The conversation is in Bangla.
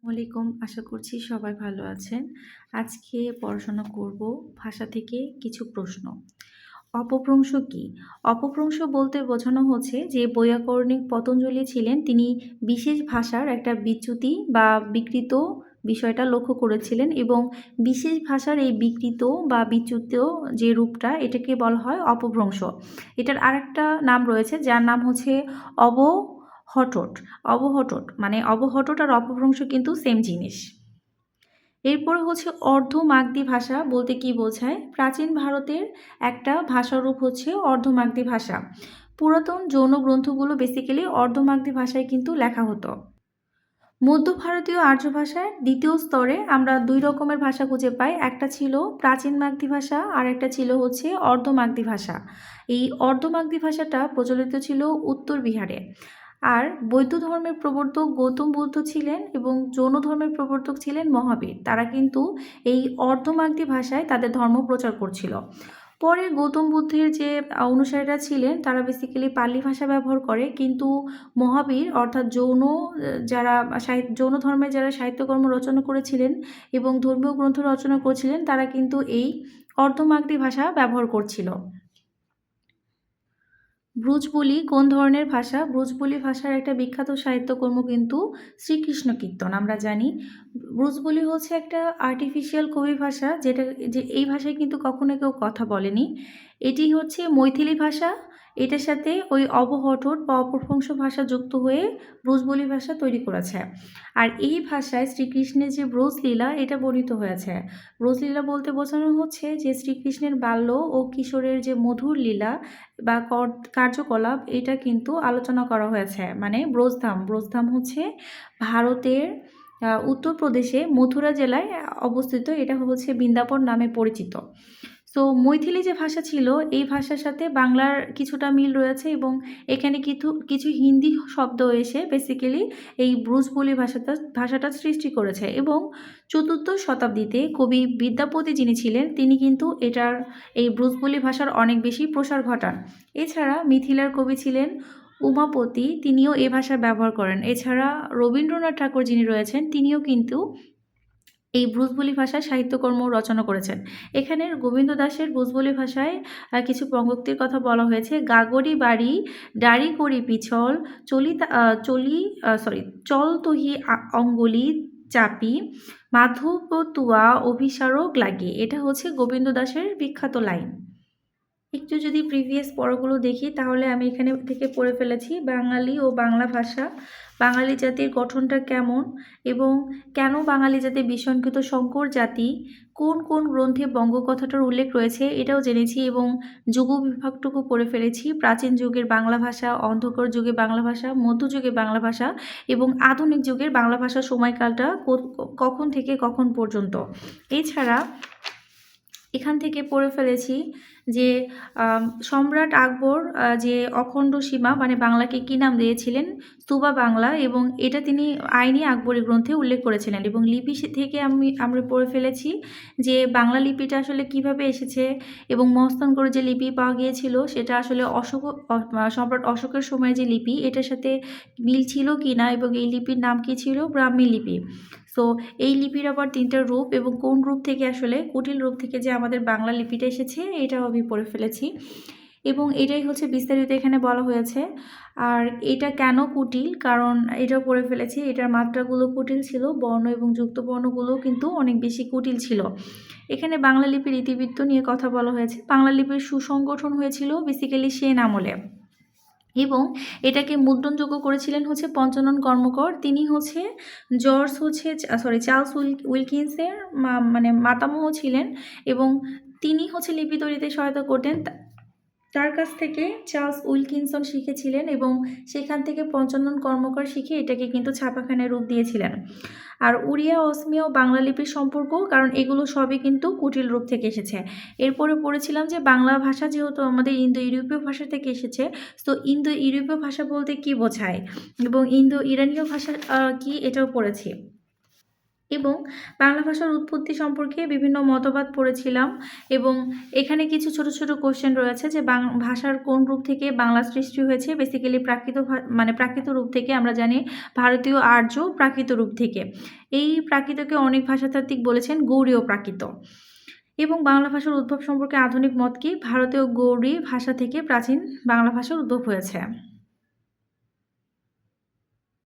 ওয়ালাইকুম, আশা করছি সবাই ভালো আছেন। আজকে পড়াশোনা করব ভাষা থেকে কিছু প্রশ্ন। অপভ্রংশ কি? অপভ্রংশ বলতে বোঝানো হচ্ছে যে বৈয়াকরণিক পতঞ্জলি ছিলেন তিনি বিশেষ ভাষার একটা বিচ্যুতি বা বিকৃত বিষয়টা লক্ষ্য করেছিলেন এবং বিশেষ ভাষার এই বিকৃত বা বিচ্যুত যে রূপটা এটাকে বলা হয় অপভ্রংশ। এটার আরেকটা নাম রয়েছে যার নাম হচ্ছে অবহট্ট। অবহট্ট মানে অবহট্ট আর অপভ্রংশ কিন্তু সেম জিনিস। এরপরে হচ্ছে অর্ধ-মাগধী ভাষা বলতে কি বোঝায়? প্রাচীন ভারতের একটা ভাষারূপ হচ্ছে অর্ধ-মাগধী ভাষা। পুরাতন যৌন গ্রন্থগুলো বেসিক্যালি অর্ধ-মাগধী ভাষায় কিন্তু লেখা হতো। মধ্য ভারতীয় আর্য ভাষার দ্বিতীয় স্তরে আমরা ২ রকমের ভাষা খুঁজে পাই। একটা ছিল প্রাচীন মাগধী ভাষা আর একটা ছিল হচ্ছে অর্ধ-মাগধী ভাষা। এই অর্ধ-মাগধী ভাষাটা প্রচলিত ছিল উত্তর বিহারে। আর বৌদ্ধ ধর্মের প্রবর্তক গৌতম বুদ্ধ ছিলেন এবং জৈন ধর্মের প্রবর্তক ছিলেন মহাবীর। তারা কিন্তু এই অর্ধ-মাগধী ভাষায় তাদের ধর্ম প্রচার করছিল। পরে গৌতম বুদ্ধের যে অনুসারীরা ছিলেন তারা বেসিক্যালি পালি ভাষা ব্যবহার করে, কিন্তু মহাবীর অর্থাৎ যারা জৈন ধর্মের যারা সাহিত্যকর্ম রচনা করেছিলেন এবং ধর্মীয় গ্রন্থ রচনা করেছিলেন তারা কিন্তু এই অর্ধ-মাগধী ভাষা ব্যবহার করছিল। ব্রজবুলি কোন ধরনের ভাষা? ব্রজবুলি ভাষার একটা বিখ্যাত সাহিত্যকর্ম কিন্তু শ্রীকৃষ্ণ কীর্তন। আমরা জানি ব্রজবুলি হচ্ছে একটা আর্টিফিশিয়াল কবি ভাষা, যে এই ভাষায় কিন্তু কখনো কেউ কথা বলেনি। এটি হচ্ছে মৈথিলি ভাষা। এটার সাথে ওই অবহট্ট বা অপভ্রংশ ভাষা যুক্ত হয়ে ব্রজবুলি ভাষা তৈরি করেছে। আর এই ভাষায় শ্রীকৃষ্ণের যে ব্রজলীলা এটা বর্ণিত হয়েছে। ব্রজলীলা বলতে বোঝানো হচ্ছে যে শ্রীকৃষ্ণের বাল্য ও কিশোরের যে মধুর লীলা বা কার্যকলাপ এটা কিন্তু আলোচনা করা হয়েছে। মানে ব্রজধাম হচ্ছে ভারতের উত্তরপ্রদেশে মথুরা জেলায় অবস্থিত। এটা হচ্ছে বৃন্দাবন নামে পরিচিত। সো মৈথিলি যে ভাষা ছিল এই ভাষার সাথে বাংলার কিছুটা মিল রয়েছে এবং এখানে কিছু হিন্দি শব্দ এসে বেসিক্যালি এই ব্রজবুলি ভাষাটা সৃষ্টি করেছে এবং চতুর্দশ শতাব্দীতে কবি বিদ্যাপতি যিনি ছিলেন তিনি কিন্তু এই ব্রজবুলি ভাষার অনেক বেশি প্রসার ঘটান। এছাড়া মিথিলার কবি ছিলেন উমাপতি, তিনিও এ ভাষা ব্যবহার করেন। এছাড়া রবীন্দ্রনাথ ঠাকুর যিনি রয়েছেন তিনিও কিন্তু এই ব্রজবুলি ভাষায় সাহিত্যকর্ম রচনা করেছেন। এখানের গোবিন্দ দাশের ব্রজবুলি ভাষায় কিছু পঙ্গক্তির কথা বলা হয়েছে। গাগরি বাড়ি ডাড়ি করি পিছল চল তহি অঙ্গুলি চাপি মাধব তুয়া অভিসারক লাগে। এটা হচ্ছে গোবিন্দ দাশের বিখ্যাত লাইন। একটু যদি প্রিভিয়াস পড়াগুলো দেখি তাহলে আমি এখানে থেকে পড়ে ফেলেছি বাঙালি ও বাংলা ভাষা। বাঙালি জাতির গঠনটা কেমন এবং কেন বাঙালি জাতি বিসংকৃত সংকর জাতি, কোন কোন গ্রন্থে বঙ্গ কথাটার উল্লেখ রয়েছে এটাও জেনেছি এবং যুগ বিভাগটুকু পড়ে ফেলেছি। প্রাচীন যুগের বাংলা ভাষা, অন্ধকার যুগে বাংলা ভাষা, মধ্যযুগে বাংলা ভাষা এবং আধুনিক যুগের বাংলা ভাষার সময়কালটা কখন থেকে কখন পর্যন্ত। এছাড়া এখান থেকে পড়ে ফেলেছি যে সম্রাট আকবর যে অখণ্ড সীমা মানে বাংলাকে কী নাম দিয়েছিলেন? স্তূপা বাংলা, এবং এটা তিনি আইনি আকবরী গ্রন্থে উল্লেখ করেছিলেন। এবং লিপি থেকে আমরা পড়ে ফেলেছি যে বাংলা লিপিটা আসলে কিভাবে এসেছে এবং মহস্তানগড়ে যে লিপি পাওয়া গিয়েছিল সেটা আসলে সম্রাট অশোকের সময় যে লিপি এটার সাথে মিল ছিল কি না এবং এই লিপির নাম কি ছিল? ব্রাহ্মী লিপি। সো এই লিপির আবার ৩টা রূপ এবং কোন রূপ থেকে আসলে কুটিল রূপ থেকে যে আমাদের বাংলা লিপিটা এসেছে এটাও আমি পড়ে ফেলেছি এবং এটাই হচ্ছে বিস্তারিত এখানে বলা হয়েছে। আর এটা কেন কুটিল, কারণ এটাও পড়ে ফেলেছি, এটার মাত্রাগুলো কুটিল ছিল, বর্ণ এবং যুক্ত বর্ণগুলো কিন্তু অনেক বেশি কুটিল ছিল। এখানে বাংলা লিপির ইতিবৃত্ত নিয়ে কথা বলা হয়েছে। বাংলা লিপির সুসংগঠন হয়েছিল বেসিক্যালি সেন আমলে এবং এটাকে মুদ্রণযোগ্য করেছিলেন হচ্ছে পঞ্চানন কর্মকর। তিনি হচ্ছে চার্লস উইলকিন্সের মানে মাতামহ ছিলেন এবং তিনি হচ্ছে লিপি তৈরিতে সহায়তা করতেন। তার কাছ থেকে চার্লস উইলকিনসন শিখেছিলেন এবং সেখান থেকে পঞ্চানন কর্মকার শিখে এটাকে কিন্তু ছাপাখানায় রূপ দিয়েছিলেন। আর উড়িয়া অসমীয় বাংলা লিপির সম্পর্ক, কারণ এগুলো সবই কিন্তু কুটিল রূপ থেকে এসেছে। এরপরে পড়েছিলাম যে বাংলা ভাষা যেহেতু আমাদের ইন্দো ইউরোপীয় ভাষা থেকে এসেছে, তো ইন্দো ইউরোপীয় ভাষা বলতে কি বোঝায় এবং ইন্দো ইরানীয় ভাষা কি এটাও পড়েছি। এবং বাংলা ভাষার উৎপত্তি সম্পর্কে বিভিন্ন মতবাদ পড়েছিলাম এবং এখানে কিছু ছোট ছোট কোশ্চেন রয়েছে যে ভাষার কোন রূপ থেকে বাংলা সৃষ্টি হয়েছে। বেসিক্যালি মানে প্রাকৃত রূপ থেকে। আমরা জানি ভারতীয় আর্য প্রাকৃত রূপ থেকে। এই প্রাকৃতকে অনেক ভাষাতাত্ত্বিক বলেছেন গৌড়ীয় প্রাকৃত। এবং বাংলা ভাষার উদ্ভব সম্পর্কে আধুনিক মত কি? ভারতীয় গৌড়ী ভাষা থেকে প্রাচীন বাংলা ভাষার উদ্ভব হয়েছে।